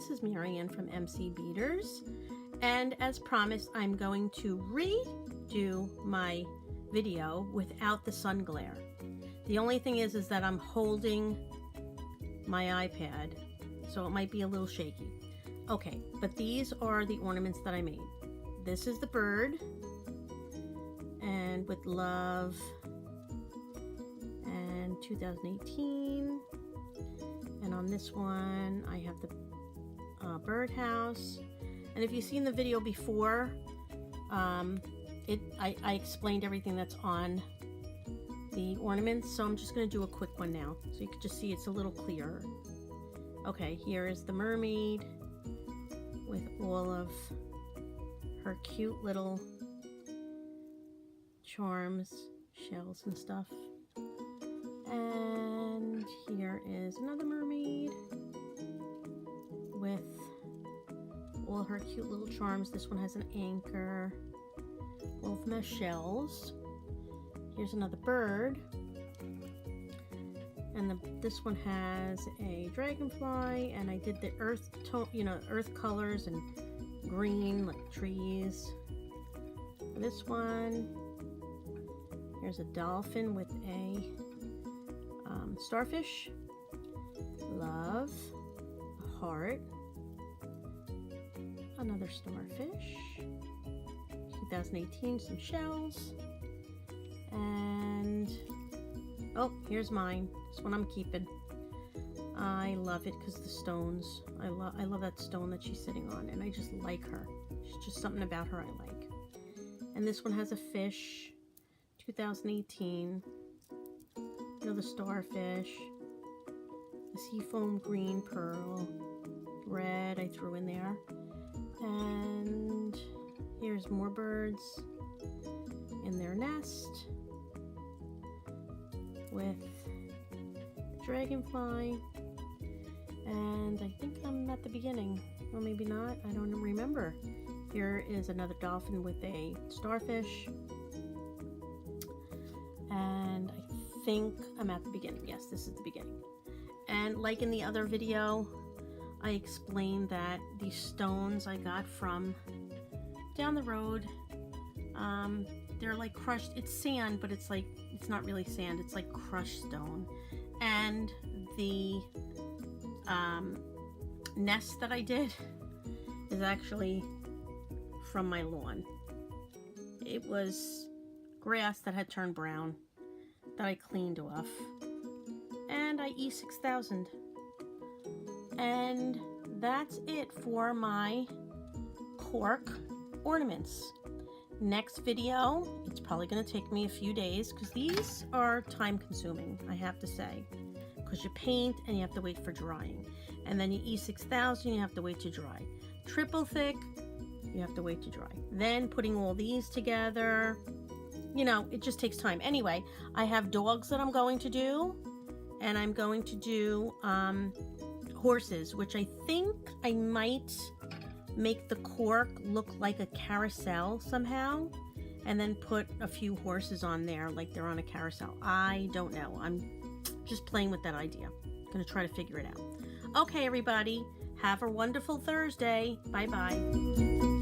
this is Marianne from MC Beaters, and as promised, I'm going to redo my video without the sun glare. The only thing is that I'm holding my iPad, so it might be a little shaky. Okay, but these are the ornaments that I made. This is the bird, and with love, and 2018. And on this one, I have the birdhouse. And if you've seen the video before, I explained everything that's on the ornaments, so I'm just going to do a quick one now, so you can just see it's a little clearer. Okay, here is the mermaid with all of her cute little charms, shells and stuff. And here is another mermaid with all her cute little charms. This one has an anchor, all of them have shells. Here's another bird, and this one has a dragonfly, and I did the earth tone, earth colors and green like trees. This one, here's a dolphin with a starfish, love, a heart, another starfish, 2018, some shells, and oh, here's mine. This one I'm keeping. I love it because the stones. I love that stone that she's sitting on, and I just like her. There's just something about her I like. And this one has a fish, 2018. The starfish, the seafoam green pearl, red I threw in there, and here's more birds in their nest with the dragonfly, and I think I'm at the beginning, or maybe not, I don't remember. Here is another dolphin with a starfish, and I think I'm at the beginning. Yes, this is the beginning. And like in the other video, I explained that these stones I got from down the road, they're like crushed. It's sand, but it's not really sand. It's like crushed stone. And the nest that I did is actually from my lawn. It was grass that had turned brown that I cleaned off, and I E6000, and that's it for my cork ornaments. Next video, it's probably going to take me a few days because these are time consuming, I have to say, because you paint and you have to wait for drying, and then you E6000, you have to wait to dry. Triple thick, you have to wait to dry. Then putting all these together, it just takes time. Anyway, I have dogs that I'm going to do, and I'm going to do horses, which I think I might make the cork look like a carousel somehow, and then put a few horses on there like they're on a carousel. I don't know. I'm just playing with that idea. I'm going to try to figure it out. Okay, everybody, have a wonderful Thursday. Bye-bye.